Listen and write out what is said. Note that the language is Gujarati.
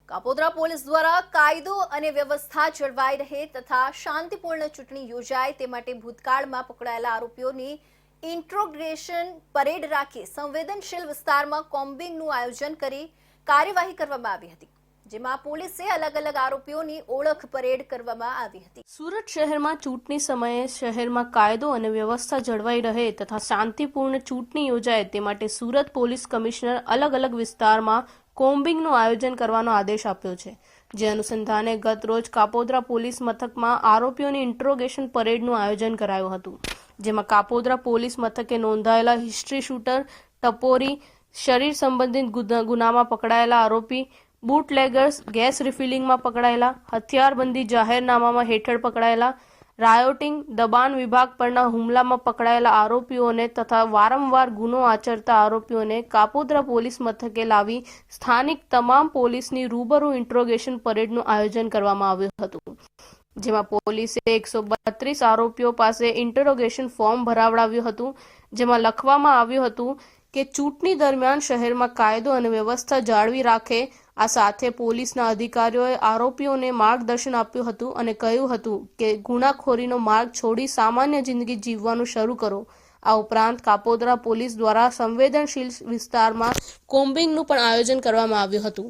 કાપોદ્રા પોલીસ દ્વારા કાયદો અને વ્યવસ્થા જળવાઈ રહે તથા શાંતિપૂર્ણ ચૂંટણી યોજાય તે માટે ભૂતકાળમાં પકડાયેલા આરોપીઓની ઇન્ટ્રોગેશન પરેડ રાખી સંવેદનશીલ વિસ્તારમાં કોમ્બિંગનું આયોજન કરી કાર્યવાહી કરવામાં આવી હતી, જેમાં પોલીસે અલગ અલગ આરોપીઓની ઓળખ પરેડ કરવામાં આવી હતી। સુરત શહેરમાં ચૂંટણી સમયે શહેરમાં કાયદો અને વ્યવસ્થા જળવાઈ રહે તથા શાંતિપૂર્ણ ચૂંટણી યોજાય તે માટે સુરત પોલીસ કમિશનર અલગ અલગ વિસ્તારમાં કોમ્બિંગનું આયોજન કરવાનો આદેશ આપ્યો છે, જે અનુસંધાને ગત રોજ કાપોદ્રા પોલીસ મથકમાં આરોપીઓની ઇન્ટ્રોગેશન પરેડનું આયોજન કરાયું હતું, જેમાં કાપોદ્રા પોલીસ મથકે નોંધાયેલા હિસ્ટ્રી શૂટર, ટપોરી, શરીર સંબંધિત ગુનામાં પકડાયેલા આરોપી, બુટલેગર્સ, ગેસ રિફિલિંગમાં પકડાયેલા, હથિયારબંધી જાહેરનામામાં હેઠળ પકડાયેલા, રાયોટિંગ, દબાણ વિભાગ પરના હુમલામાં પકડાયેલા આરોપીઓને તથા વારંવાર ગુનો આચરતા આરોપીઓને કાપોદ્રા પોલીસ મથકે લાવી સ્થાનિક તમામ પોલીસની રૂબરૂ ઇન્ટ્રોગેશન પરેડનું આયોજન કરવામાં આવ્યું હતું, જેમાં પોલીસે 132 આરોપીઓ પાસે ઇન્ટરોગેશન ફોર્મ ભરાવડાવ્યું હતું, જેમાં લખવામાં આવ્યું હતું કે ચૂંટણી દરમિયાન શહેરમાં કાયદો અને વ્યવસ્થા જાળવી રાખે। આ સાથે પોલીસના અધિકારીઓએ આરોપીઓને માર્ગદર્શન આપ્યું હતું અને કહ્યું હતું કે ગુનાખોરીનો માર્ગ છોડી સામાન્ય જિંદગી જીવવાનું શરૂ કરો। આ ઉપરાંત કાપોદ્રા પોલીસ દ્વારા સંવેદનશીલ વિસ્તારમાં કોમ્બિંગનું પણ આયોજન કરવામાં આવ્યું હતું।